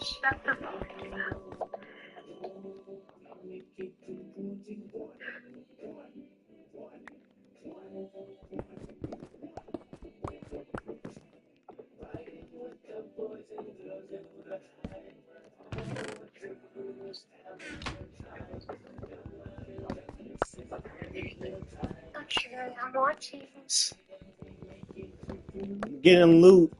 Shut the fuck up. Okay, I'm watching. Getting loot.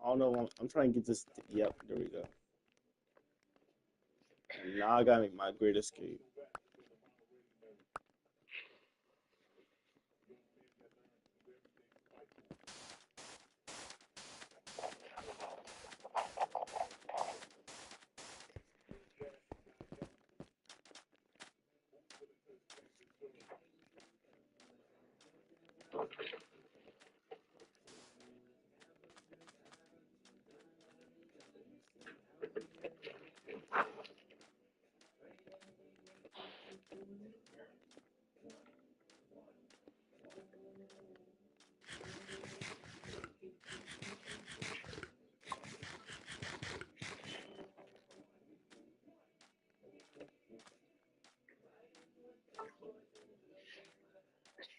I don't know. I'm trying to get this. Yep, there we go. And now I gotta make my great escape.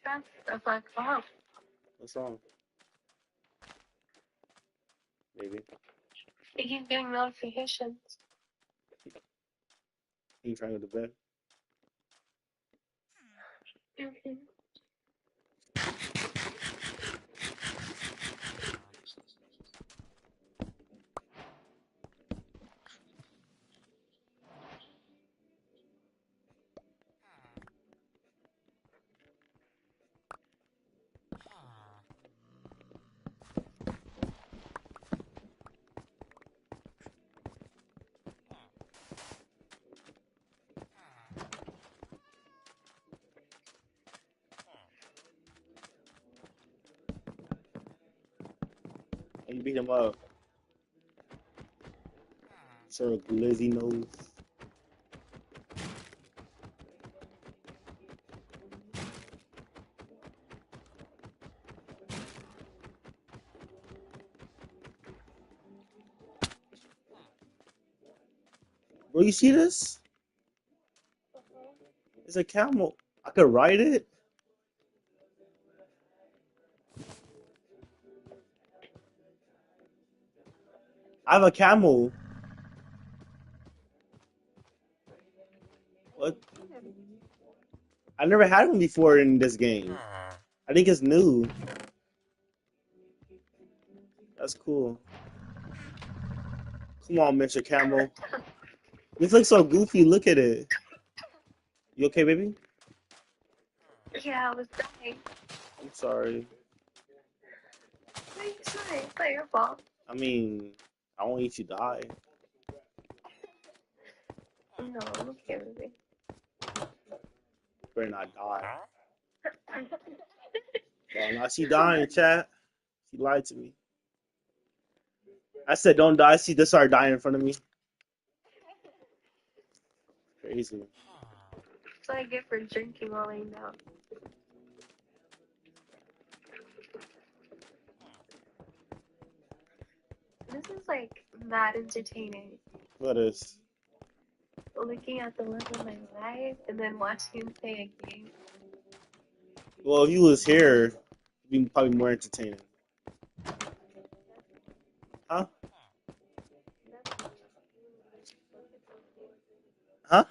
Shut the fuck up. What's wrong? Maybe. I keep getting notifications. You trying to go to bed? Mhm. And you beat him up. Sir Glizzy nose. Bro, you see this? It's a camel. I could ride it. I have a camel. What? I never had one before in this game. I think it's new. That's cool. Come on, Mr. Camel. This looks so goofy. Look at it. You okay, baby? Yeah, I was dying. I'm sorry. What are you saying? It's not your fault. I mean, I won't let you die. No, I'm okay with it. Better not die. Well, I see dying, chat. She lied to me. I said don't die. She just started dying in front of me. Crazy. That's what I get for drinking while laying down. This is like not entertaining. What is? Looking at the love of my life and then watching him play a game. Well, if you was here, it'd be probably more entertaining. Huh? Huh?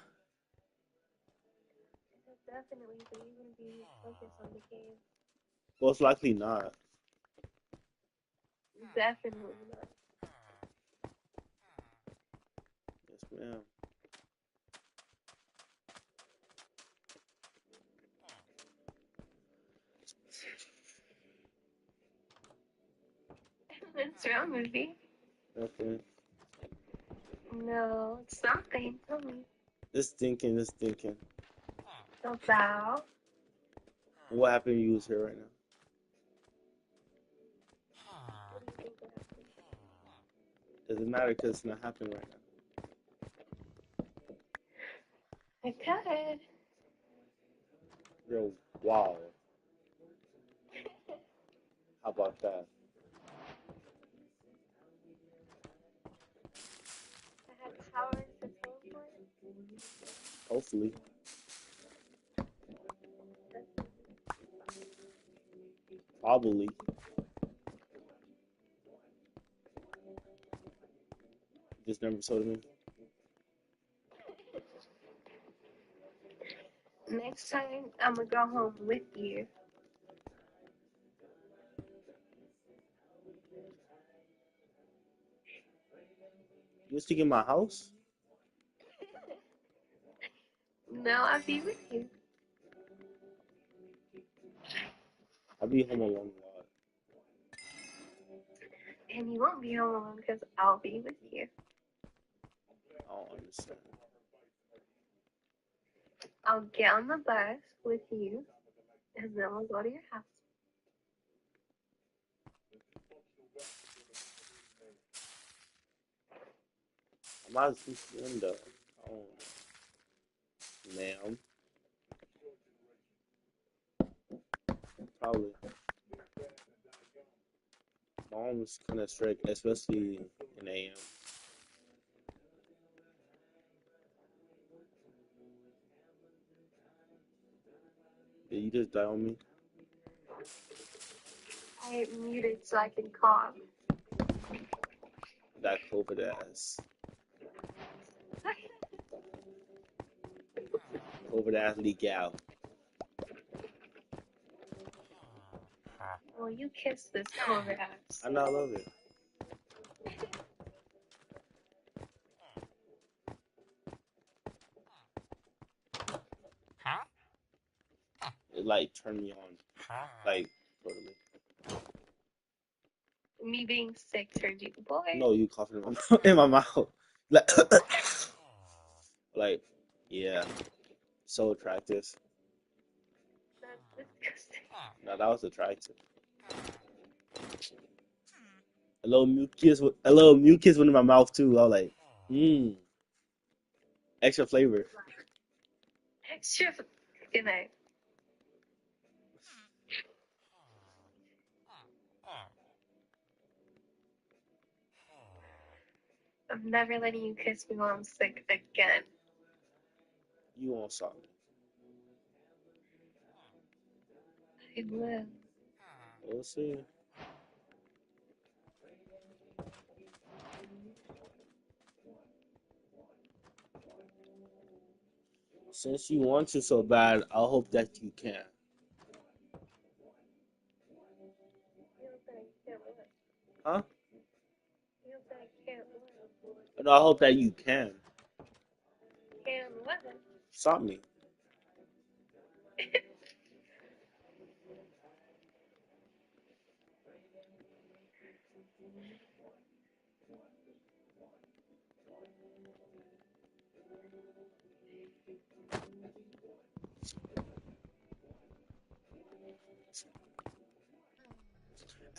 Definitely, but you wouldn't be focused on the game. Most likely not. Definitely not. Yes, ma'am. What's wrong with me? Okay. No, it's nothing. Tell me. Just thinking, just thinking. About. What happened if you was here right now? What do you think would happen? Doesn't matter because it's not happening right now. It could. Yo, wow. How about that? I had powers to teleport. Hopefully. Probably. Just never told me. Next time, I'm gonna go home with you. You was thinking my house? No, I'll be with you. I'll be home alone a lot. And you won't be home alone because I'll be with you. I don't understand. I'll get on the bus with you, and then we'll go to your house. I might as well sleep in the window. I don't know. Ma'am. Probably. My mom's kind of strict, especially in AM. Did you just die on me? I muted so I can cough. That COVID ass. COVID ass leak out. Well, you kiss this COVID ass. I know, I love it. It like turned me on. Like, totally. Me being sick turned you boy. No, you coughing in my mouth. Like, like, yeah. So attractive. That's disgusting. No, that was attractive. A little mucus went in my mouth too. I was like, extra flavor. Extra. Good night. I'm never letting you kiss me while I'm sick again. You won't stop me. I will. We'll see. Since you want to so bad, I hope that you can. Huh? No, I hope that you can. Can what? Stop me.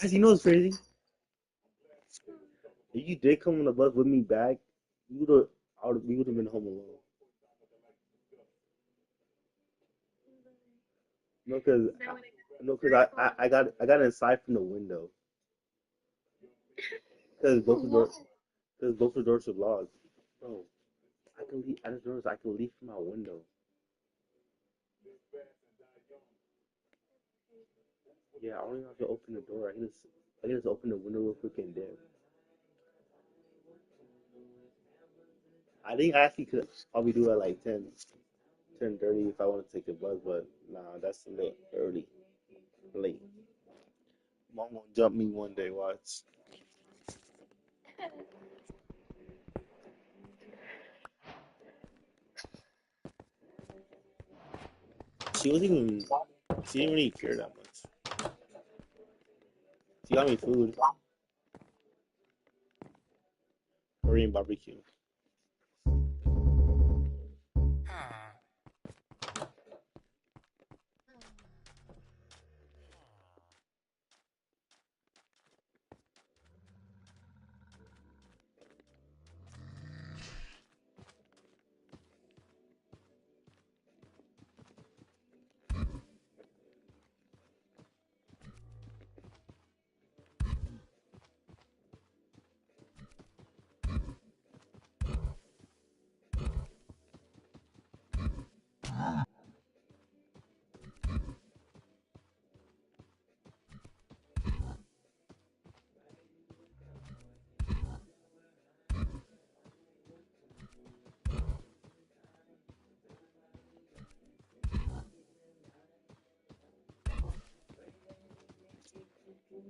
As you know, it's crazy. If you did come on the bus with me back, we would have been home alone. No, cause I got inside from the window. Cause both the doors were locked. Bro, I can leave. I just noticed I can leave from my window. Yeah, I don't even have to open the door. I can just open the window real quick and dip. I think I actually could probably do it at like 10:30 if I want to take the bus, but nah, that's a little early, late. Mom won't jump me one day, watch. She wasn't even, she didn't really care that much. She got me food, Korean barbecue.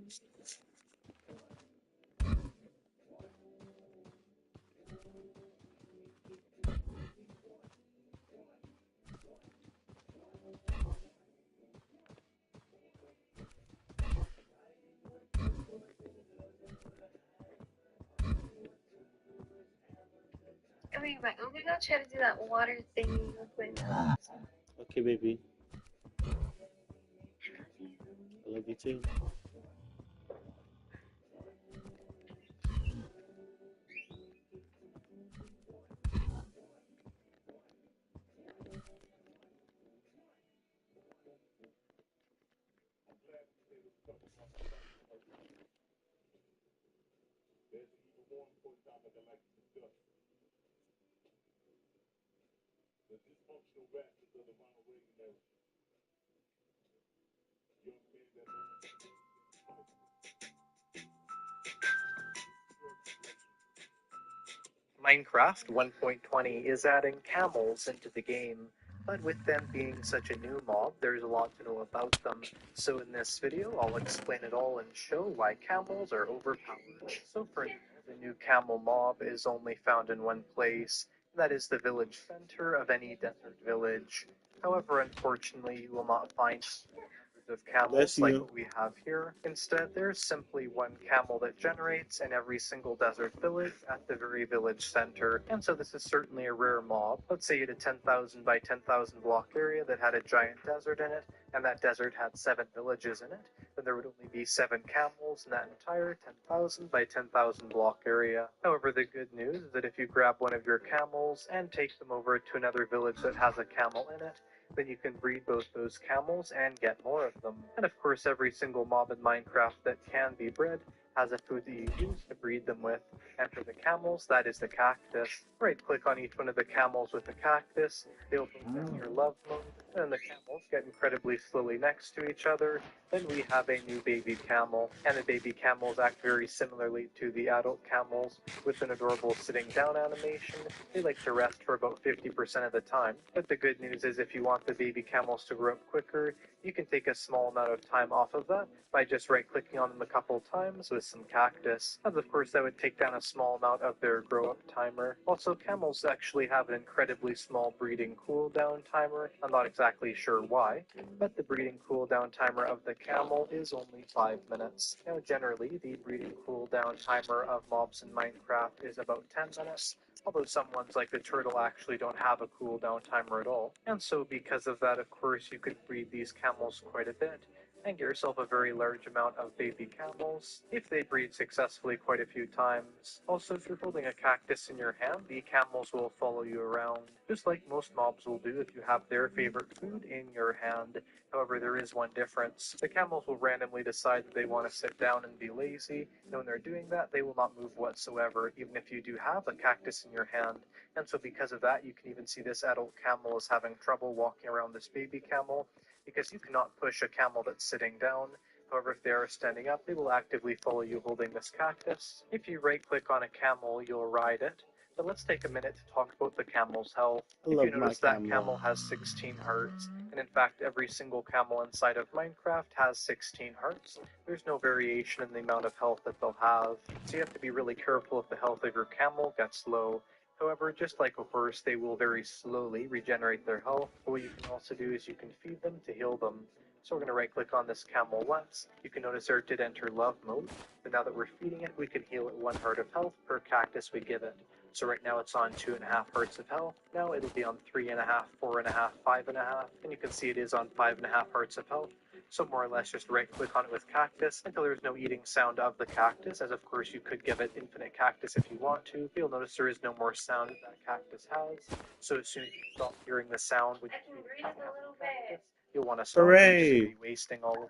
I mean, but I'm gonna try to do that water thingy with my nose. Okay, baby. I love you too. Minecraft 1.20 is adding camels into the game, but with them being such a new mob, there's a lot to know about them. So in this video, I'll explain it all and show why camels are overpowered. So for now, the new camel mob is only found in one place, and that is the village center of any desert village. However, unfortunately, you will not find of camels Bless like you. what we have here. Instead, there's simply one camel that generates in every single desert village at the very village center. And so this is certainly a rare mob. Let's say you had a 10,000 by 10,000 block area that had a giant desert in it, and that desert had 7 villages in it. Then there would only be 7 camels in that entire 10,000 by 10,000 block area. However, the good news is that if you grab one of your camels and take them over to another village that has a camel in it, then you can breed both those camels and get more of them. And of course, every single mob in Minecraft that can be bred has a food that you use to breed them with. And for the camels, that is the cactus. Right click on each one of the camels with the cactus, they'll both enter love mode, and the camels get incredibly slowly next to each other. Then we have a new baby camel, and the baby camels act very similarly to the adult camels, with an adorable sitting down animation. They like to rest for about 50% of the time, but the good news is if you want the baby camels to grow up quicker, you can take a small amount of time off of that by just right-clicking on them a couple times with some cactus. And of course that would take down a small amount of their grow-up timer. Also, camels actually have an incredibly small breeding cooldown timer. I'm not exactly sure why, but the breeding cooldown timer of the camel is only 5 minutes. Now generally, the breeding cooldown timer of mobs in Minecraft is about 10 minutes, although some ones like the turtle actually don't have a cooldown timer at all. And so because of that, of course, you could breed these camels quite a bit and get yourself a very large amount of baby camels if they breed successfully quite a few times. Also, if you're holding a cactus in your hand, the camels will follow you around, just like most mobs will do if you have their favorite food in your hand. However, there is one difference. The camels will randomly decide that they want to sit down and be lazy, and when they're doing that, they will not move whatsoever, even if you do have a cactus in your hand. And so because of that, you can even see this adult camel is having trouble walking around this baby camel, because you cannot push a camel that's sitting down. However, if they are standing up, they will actively follow you holding this cactus. If you right-click on a camel, you'll ride it. But let's take a minute to talk about the camel's health. I If you love my notice, that camel. camel has 16 hearts, and in fact, every single camel inside of Minecraft has 16 hearts. There's no variation in the amount of health that they'll have, so you have to be really careful if the health of your camel gets low. However, just like a horse, they will very slowly regenerate their health. But what you can also do is you can feed them to heal them. So we're going to right click on this camel once. You can notice there it did enter love mode, but now that we're feeding it, we can heal it 1 heart of health per cactus we give it. So right now it's on 2.5 hearts of health. Now it'll be on 3.5, 4.5, 5.5, and you can see it is on 5.5 hearts of health. So more or less just right click on it with cactus until there's no eating sound of the cactus, as of course you could give it infinite cactus if you want to. But you'll notice there is no more sound that cactus has. So as soon as you stop hearing the sound when you feed the cactus, you'll want to stop, Hooray! you'll be wasting all of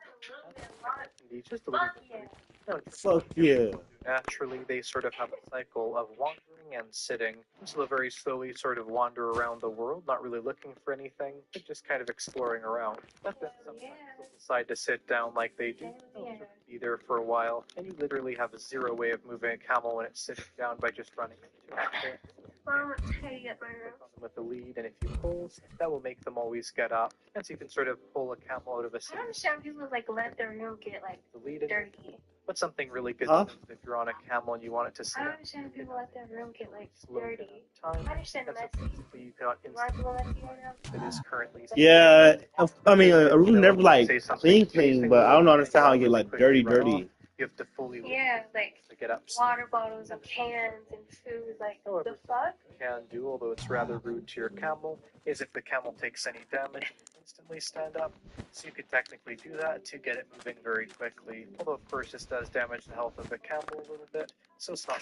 the just a little bit. No, Fuck yeah. naturally, they sort of have a cycle of wandering and sitting. So they very slowly sort of wander around the world, not really looking for anything, but just kind of exploring around. But then sometimes they'll decide to sit down like they do. They'll sort of be there for a while, and you literally have 0 way of moving a camel when it's sitting down by just running into it. Mom, hey, at my room. with the lead, and if you pull, that will make them always get up. And so you can sort of pull a camel out of a I don't single understand people like let their room get like the lead in. dirty. But something really good Huh? if you're on a camel and you want it to I sit don't up, understand people let their room get like slow down dirty. time. I understand And so messy. basically you cannot A lot of people messy right now. it is currently Yeah, I mean, a room never like say something clean, but I don't understand how it get like dirty. you have to fully Yeah, like to get up. water bottles and cans and food. Like However, the fuck? can do, although it's rather rude to your camel, is if the camel takes any damage, instantly stand up. So you could technically do that to get it moving very quickly. Although of course this does damage the health of the camel a little bit, so it's not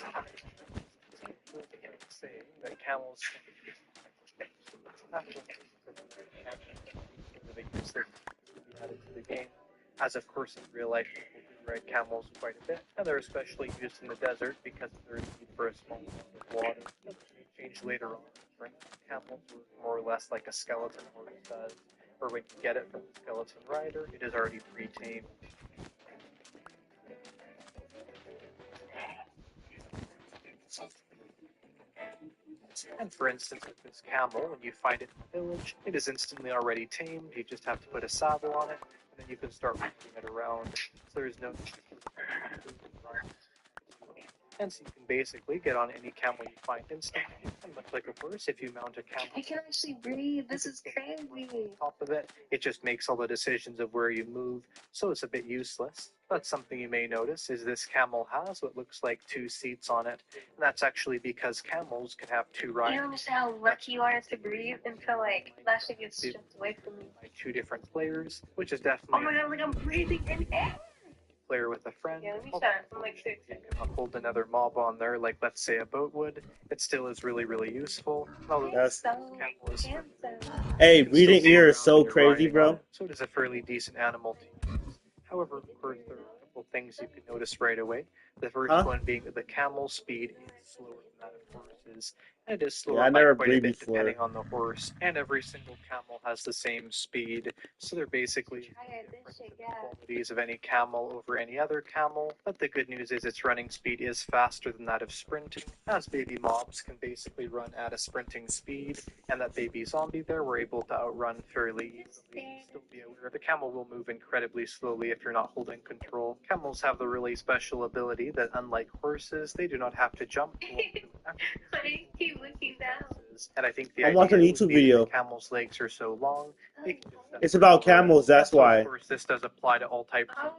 saying that camels have to use their added to the game. As of course in real life people do ride camels quite a bit, and they're especially used in the desert because of their need for a small amount of water. That may change later on. Right? Camels are more or less like a skeleton horse does, or when you get it from the skeleton rider, it is already pre-tamed. And for instance, with this camel, when you find it in the village, it is instantly already tamed. You just have to put a saddle on it, and then you can start moving it around. So there's no. And so you can basically get on any camel you find instantly. And much like a horse, if you mount a camel, I can actually breathe. This is crazy. on top of it, it just makes all the decisions of where you move, so it's a bit useless. But something you may notice is this camel has what looks like 2 seats on it, and that's actually because camels can have 2 You riders. don't understand how lucky you are to breathe until like that shit gets stripped away from me. By 2 different players, which is Oh definitely my god, like I'm breathing in air. a player with a friend. Yeah, let me start. I'm like 6. You can uphold another mob on there, like let's say a boat would. It still is really, really useful. Although That's- So camel is handsome. Hey, you can breathing still ear sit is so around when you're crazy, riding on bro. it, so it is a fairly decent animal to use. However, of course, there are a couple things you can notice right away. The first Huh? one being that the camel's speed is slower than that of horses. And it is slower Yeah, I by never quite a breathed bit before. depending on the horse. And every single camel has the same speed. So they're basically Try it, this shit, yeah. qualities of any camel over any other camel. But the good news is its running speed is faster than that of sprinting, as baby mobs can basically run at a sprinting speed, and that baby zombie there were able to outrun fairly easily. Still be aware the camel will move incredibly slowly if you're not holding control. Camels have the really special ability that unlike horses, they do not have to jump. I keep looking down. And I think the I'm watching a idea would YouTube be that video. the camel's legs are so long, they can just It's about camels, that's so why. of course this does apply to all types Oh,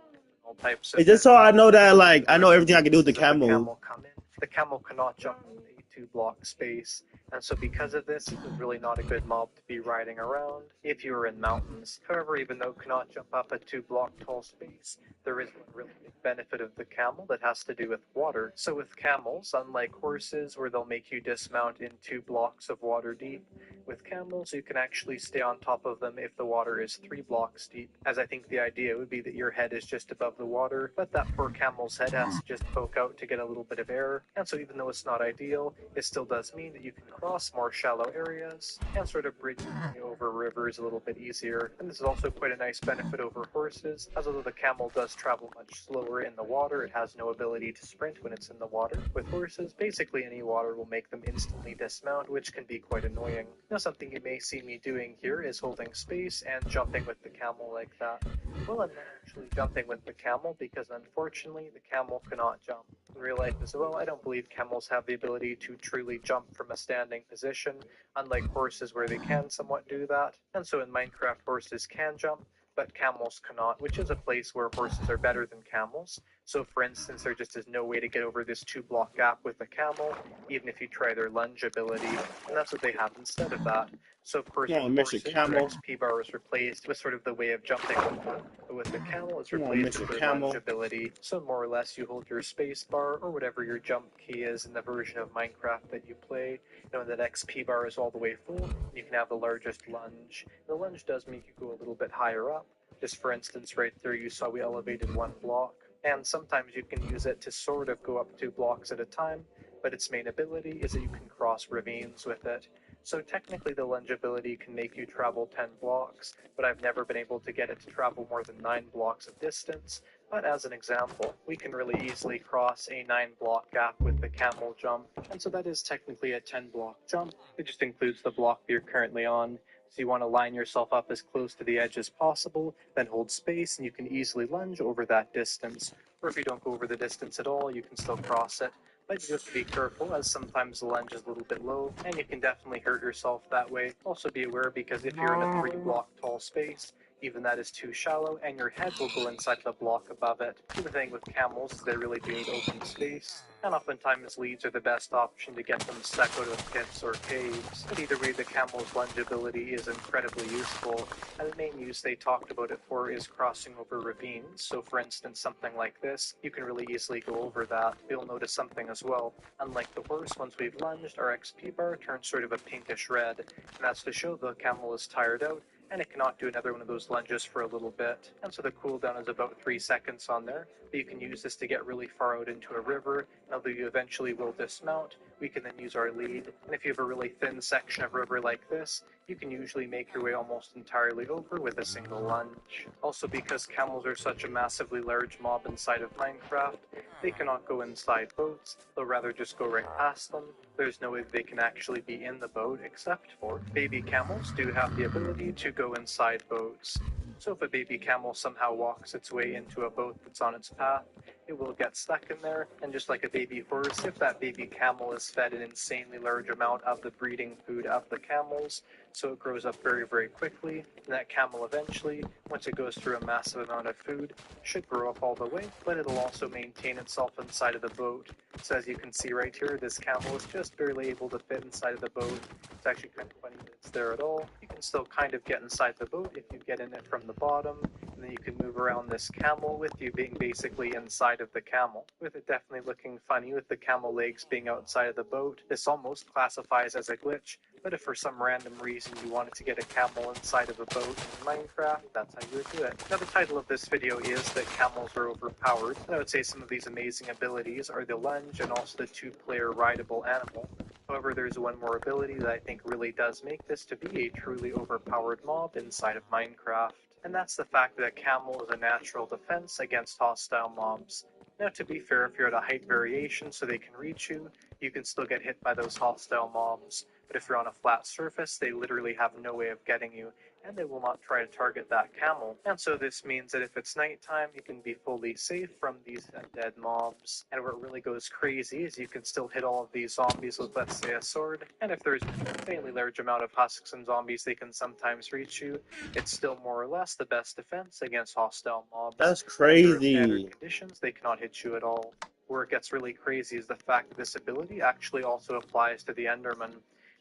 of It's just so I know that, like, I know everything I can do with the Does the camel. camel come in? The camel cannot jump in a 2-block space, and so because of this, it is really not a good mob to be riding around if you are in mountains. However, even though it cannot jump up a 2-block tall space, there is one really big benefit of the camel that has to do with water. So with camels, unlike horses where they'll make you dismount in 2 blocks of water deep, with camels you can actually stay on top of them if the water is 3 blocks deep, as I think the idea would be that your head is just above the water, but that poor camel's head has to just poke out to get a little bit of air, and so even though it's not ideal, it still does mean that you can cross more shallow areas and sort of bridge over rivers a little bit easier. And this is also quite a nice benefit over horses, as although the camel does travel much slower in the water, it has no ability to sprint when it's in the water. With horses, basically any water will make them instantly dismount, which can be quite annoying. Now something you may see me doing here is holding space and jumping with the camel like that. Well, I'm not actually jumping with the camel because unfortunately the camel cannot jump. In real life as well, I don't believe camels have the ability to truly jump from a standing position, unlike horses where they can somewhat do that. And so in Minecraft, horses can jump, but camels cannot, which is a place where horses are better than camels. So for instance, there just is no way to get over this 2-block gap with a camel, even if you try their lunge ability, and that's what they have instead of that. So of course, Come on, with Mr. horses, Camel. your XP bar is replaced with sort of the way of jumping with the camel is Come on, replaced Mr. with their Camel. lunge ability. So more or less, you hold your space bar or whatever your jump key is in the version of Minecraft that you play. You know that XP bar is all the way full. You can have the largest lunge. The lunge does make you go a little bit higher up. Just for instance, right there, you saw we elevated 1 block. And sometimes you can use it to sort of go up 2 blocks at a time, but its main ability is that you can cross ravines with it. So technically the lunge ability can make you travel 10 blocks, but I've never been able to get it to travel more than 9 blocks of distance. But as an example, we can really easily cross a 9-block gap with the camel jump, and so that is technically a 10-block jump. It just includes the block that you're currently on. So you want to line yourself up as close to the edge as possible, then hold space, and you can easily lunge over that distance. Or if you don't go over the distance at all, you can still cross it. But you have to be careful, as sometimes the lunge is a little bit low, and you can definitely hurt yourself that way. Also be aware, because if you're in a 3-block tall space, even that is too shallow, and your head will go inside the block above it. The thing with camels is they really do need open space, and oftentimes leads are the best option to get them stuck out of pits or caves. But either way, the camel's lungeability is incredibly useful, and the main use they talked about it for is crossing over ravines. So for instance, something like this, you can really easily go over that. You'll notice something as well. Unlike the horse, once we've lunged, our XP bar turns sort of a pinkish red, and that's to show the camel is tired out, and it cannot do another one of those lunges for a little bit. And so the cooldown is about 3 seconds on there, but you can use this to get really far out into a river, and although you eventually will dismount, we can then use our lead. And if you have a really thin section of river like this, you can usually make your way almost entirely over with a single lunge. Also, because camels are such a massively large mob inside of Minecraft, they cannot go inside boats, they'll rather just go right past them. There's no way they can actually be in the boat, except for baby camels do have the ability to go inside boats. So if a baby camel somehow walks its way into a boat that's on its path, it will get stuck in there, and just like a baby horse, if that baby camel is fed an insanely large amount of the breeding food of the camels, so it grows up very, very quickly, and that camel eventually, once it goes through a massive amount of food, should grow up all the way, but it'll also maintain itself inside of the boat. So as you can see right here, this camel is just barely able to fit inside of the boat. It's actually kind of funny that it's there at all. You can still kind of get inside the boat if you get in it from the bottom, and then you can move around this camel with you being basically inside of the camel. With it definitely looking funny with the camel legs being outside of the boat, this almost classifies as a glitch, but if for some random reason you wanted to get a camel inside of a boat in Minecraft, that's how you would do it. Now the title of this video is that camels are overpowered, and I would say some of these amazing abilities are the lunge and also the 2-player rideable animal. However, there's one more ability that I think really does make this to be a truly overpowered mob inside of Minecraft, and that's the fact that a camel is a natural defense against hostile mobs. Now to be fair, if you're at a height variation so they can reach you, you can still get hit by those hostile mobs, but if you're on a flat surface, they literally have no way of getting you, and they will not try to target that camel. And so this means that if it's nighttime, you can be fully safe from these undead mobs. And where it really goes crazy is you can still hit all of these zombies with, let's say, a sword, and if there's an insanely large amount of husks and zombies they can sometimes reach you, it's still more or less the best defense against hostile mobs. That's Under crazy. standard conditions, they cannot hit you at all. Where it gets really crazy is the fact that this ability actually also applies to the Enderman.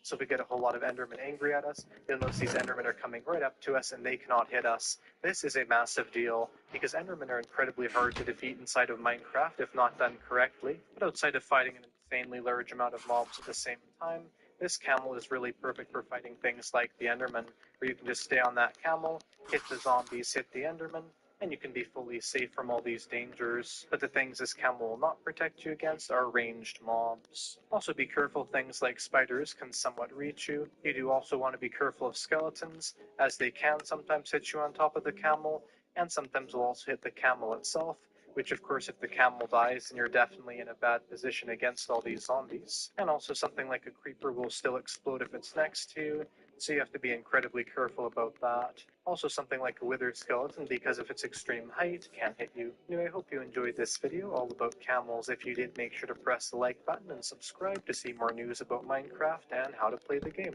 So if we get a whole lot of Endermen angry at us, you'll notice these Endermen are coming right up to us and they cannot hit us. This is a massive deal, because Endermen are incredibly hard to defeat inside of Minecraft if not done correctly. But outside of fighting an insanely large amount of mobs at the same time, this camel is really perfect for fighting things like the Enderman, where you can just stay on that camel, hit the zombies, hit the Enderman, and you can be fully safe from all these dangers. But the things this camel will not protect you against are ranged mobs. Also be careful, things like spiders can somewhat reach you. You do also want to be careful of skeletons, as they can sometimes hit you on top of the camel, and sometimes will also hit the camel itself, which of course if the camel dies then you're definitely in a bad position against all these zombies. And also something like a creeper will still explode if it's next to you, so you have to be incredibly careful about that. Also something like a withered skeleton, because of its extreme height, can hit you. Anyway, I hope you enjoyed this video all about camels. If you did, make sure to press the like button and subscribe to see more news about Minecraft and how to play the game.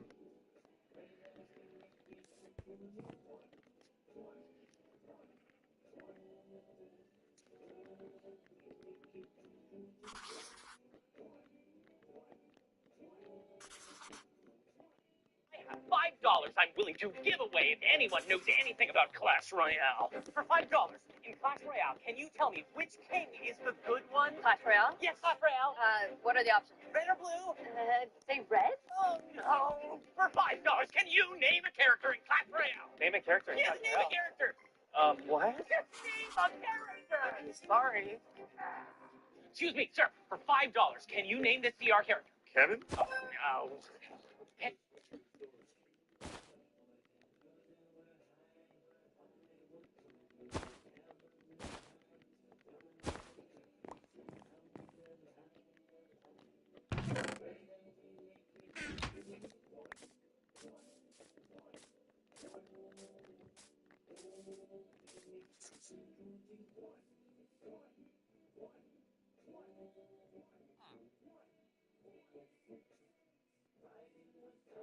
$5 I'm willing to give away if anyone knows anything about Clash Royale. For $5 in Clash Royale, can you tell me which king is the good one? Clash Royale? Yes, Clash Royale. What are the options? Red or blue? Say red? Oh no! For $5, can you name a character in Clash Royale? Name a character. Yes, name a character. What? Just name a character. Sorry. Excuse me, sir. For $5, can you name the CR character? Kevin? Oh no.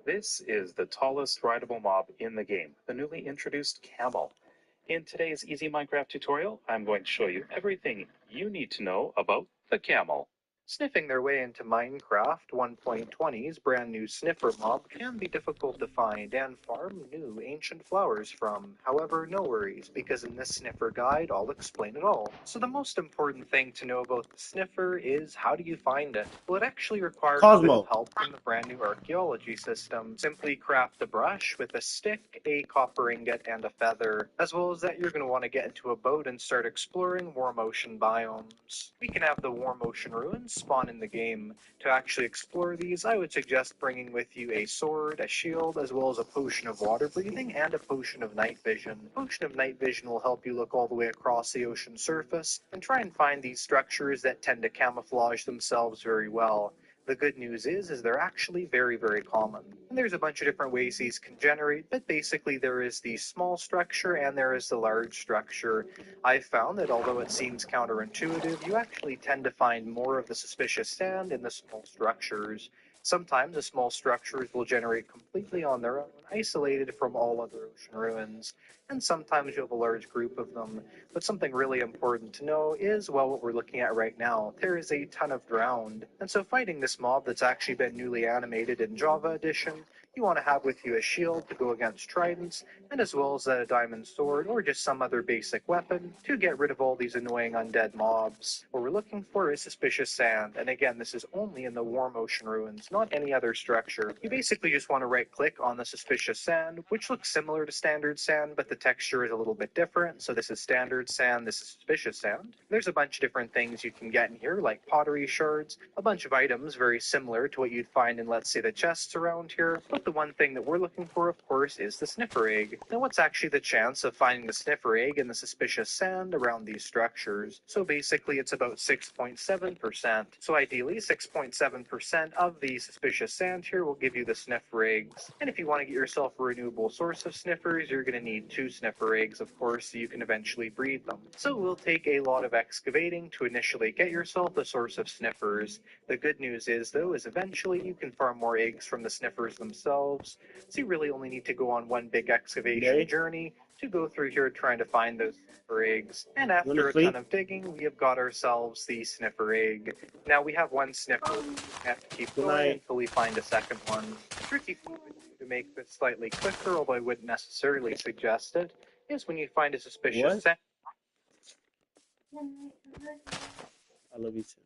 This is the tallest rideable mob in the game, the newly introduced camel. In today's Easy Minecraft tutorial, I'm going to show you everything you need to know about the camel. Sniffing their way into Minecraft 1.20's brand new sniffer mob can be difficult to find and farm new ancient flowers from. However, no worries, because in this sniffer guide, I'll explain it all. So the most important thing to know about the sniffer is how do you find it? Well, it actually requires a bit Cosmo. of help from the brand new archaeology system. Simply craft a brush with a stick, a copper ingot, and a feather. As well as that, you're going to want to get into a boat and start exploring warm ocean biomes. We can have the warm ocean ruins spawn in the game. To actually explore these, I would suggest bringing with you a sword, a shield, as well as a potion of water breathing and a potion of night vision. A potion of night vision will help you look all the way across the ocean surface and try and find these structures that tend to camouflage themselves very well. The good news is they're actually very, very common. And there's a bunch of different ways these can generate, but basically there is the small structure and there is the large structure. I've found that although it seems counterintuitive, you actually tend to find more of the suspicious sand in the small structures. Sometimes the small structures will generate completely on their own, isolated from all other ocean ruins, and sometimes you have a large group of them. But something really important to know is, well, what we're looking at right now, there is a ton of drowned. And so fighting this mob that's actually been newly animated in Java Edition, you want to have with you a shield to go against tridents, and as well as a diamond sword or just some other basic weapon to get rid of all these annoying undead mobs. What we're looking for is suspicious sand, and again, this is only in the warm ocean ruins, not any other structure. You basically just want to right click on the suspicious sand, which looks similar to standard sand, but the texture is a little bit different. So this is standard sand, this is suspicious sand. There's a bunch of different things you can get in here, like pottery shards, a bunch of items very similar to what you'd find in, let's say, the chests around here. But the one thing that we're looking for, of course, is the sniffer egg. Now, what's actually the chance of finding the sniffer egg in the suspicious sand around these structures? So basically, it's about 6.7%. So ideally, 6.7% of the suspicious sand here will give you the sniffer eggs. And if you want to get yourself a renewable source of sniffers, you're going to need 2 sniffer eggs, of course, so you can eventually breed them. So it will take a lot of excavating to initially get yourself a source of sniffers. The good news is, though, is eventually you can farm more eggs from the sniffers themselves. So you really only need to go on one big excavation journey to go through here trying to find those sniffer eggs. And after a ton of digging, we have got ourselves the sniffer egg. Now we have one sniffer. We have to keep going until we find a second one. The tricky thing to make this slightly quicker, although I wouldn't necessarily suggest it, is when you find a suspicious sand. I love you too.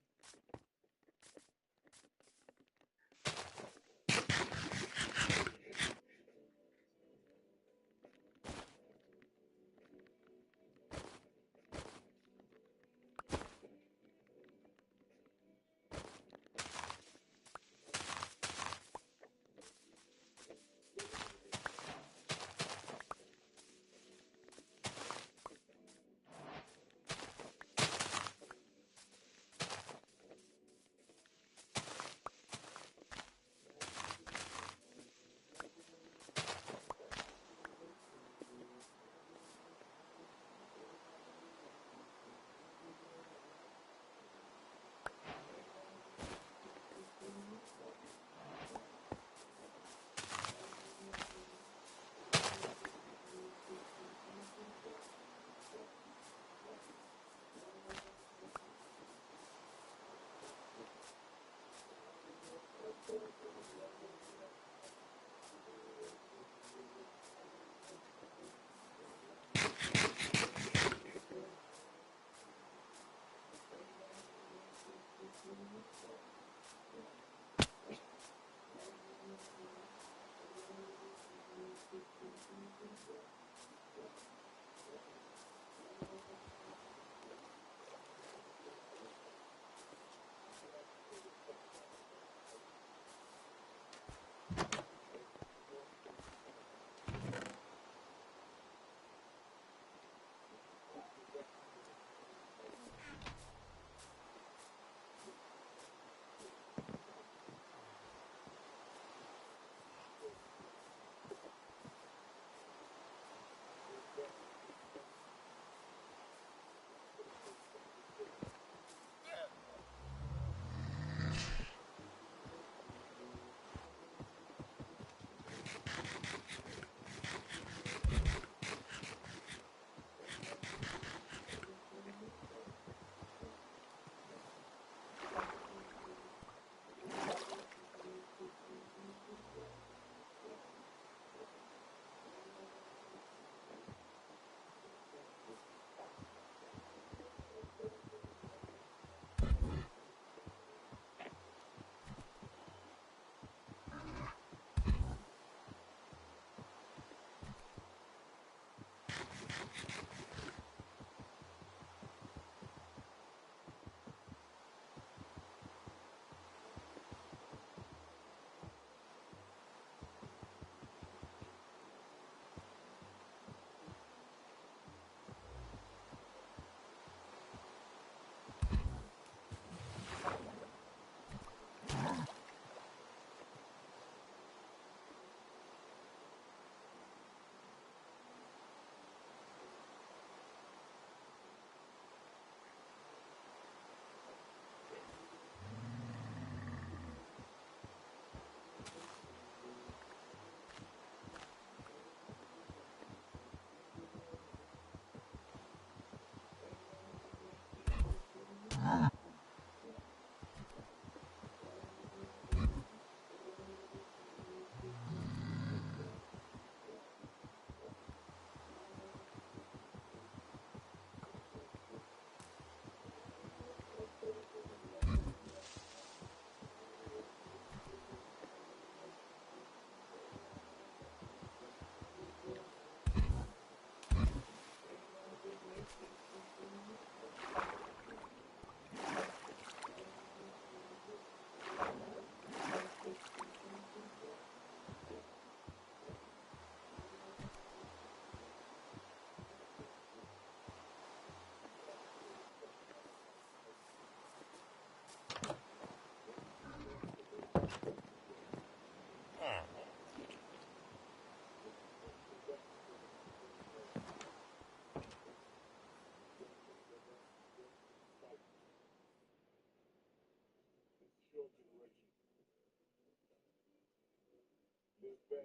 I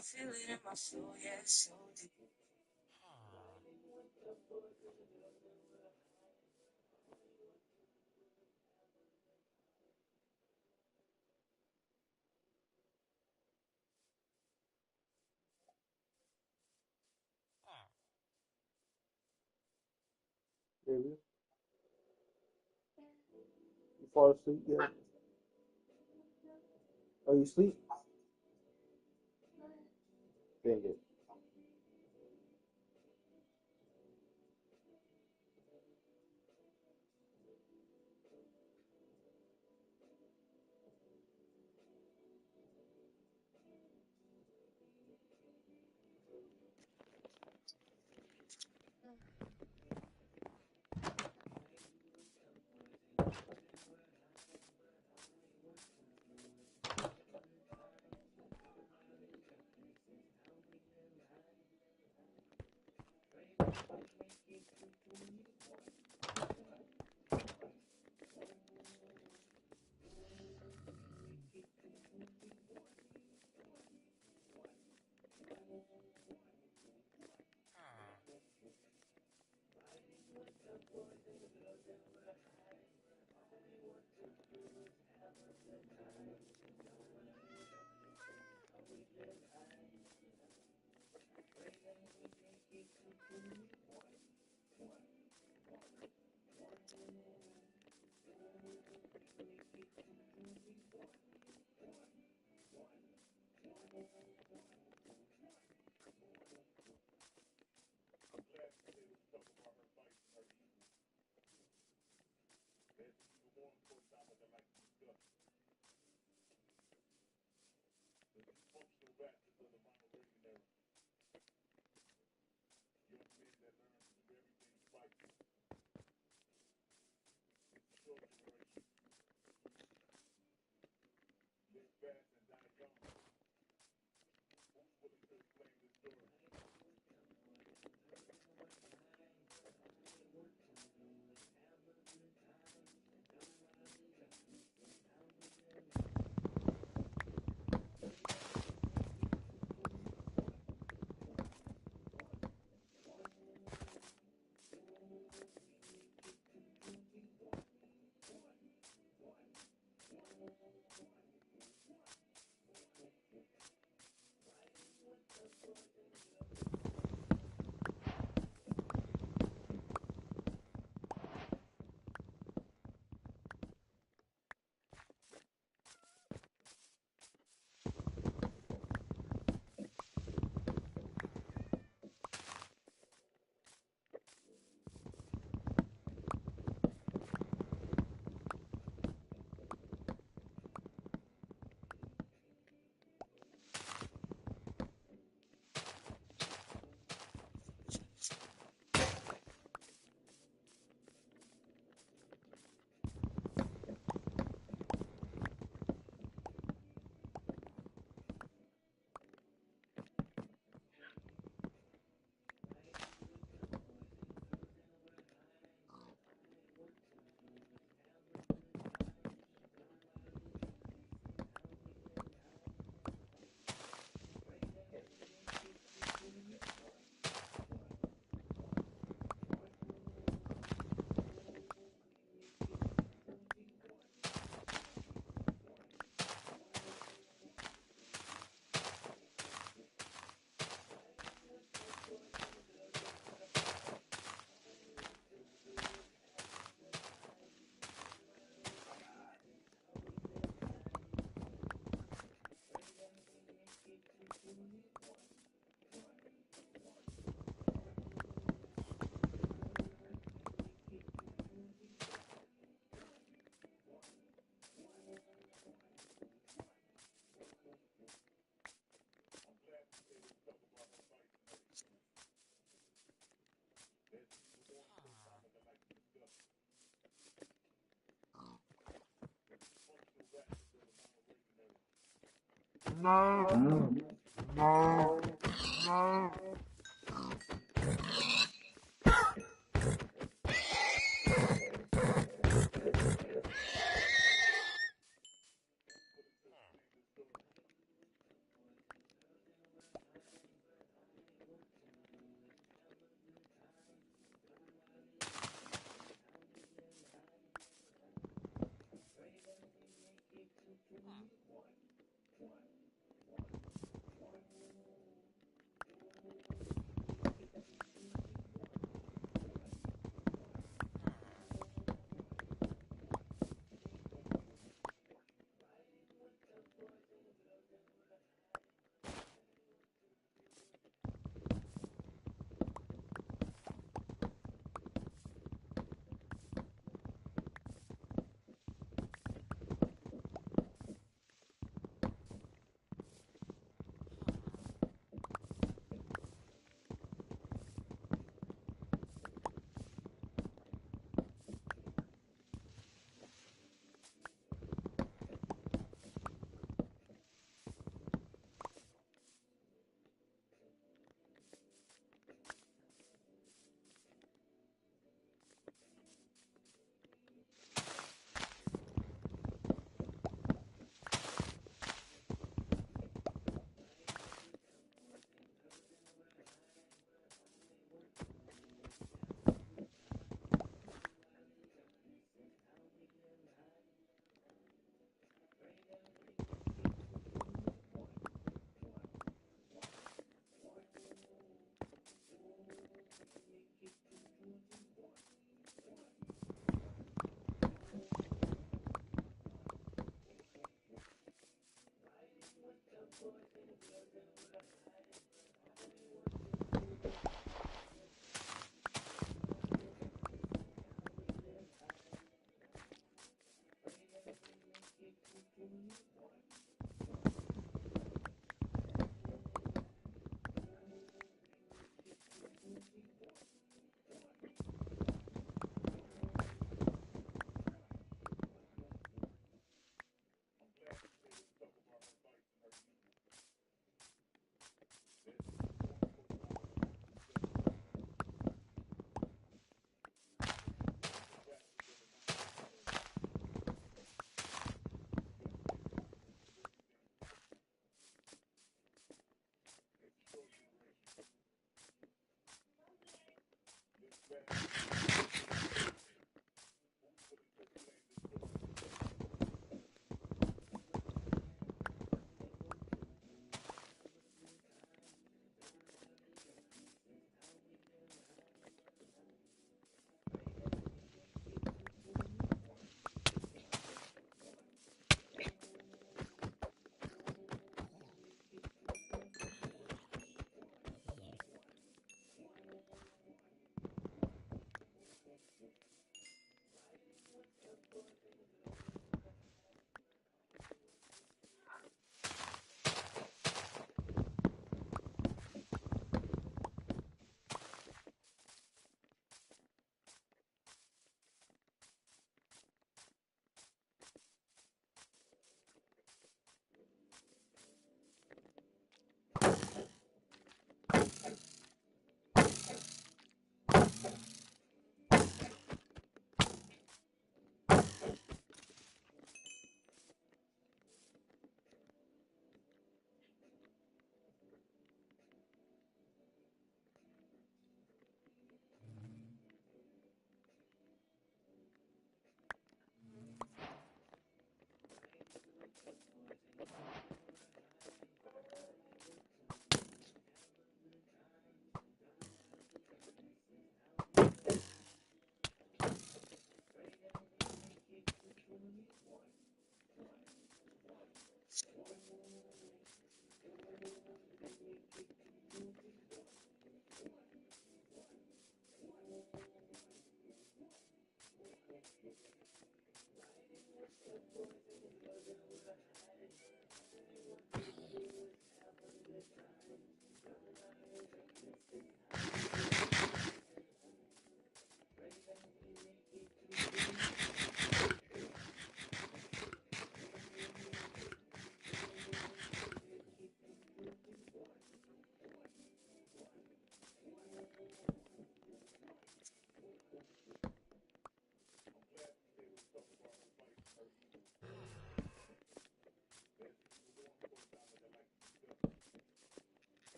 feel it in my soul, yeah, it's so deep. Baby, you fall asleep yet? Are you asleep? Dang it.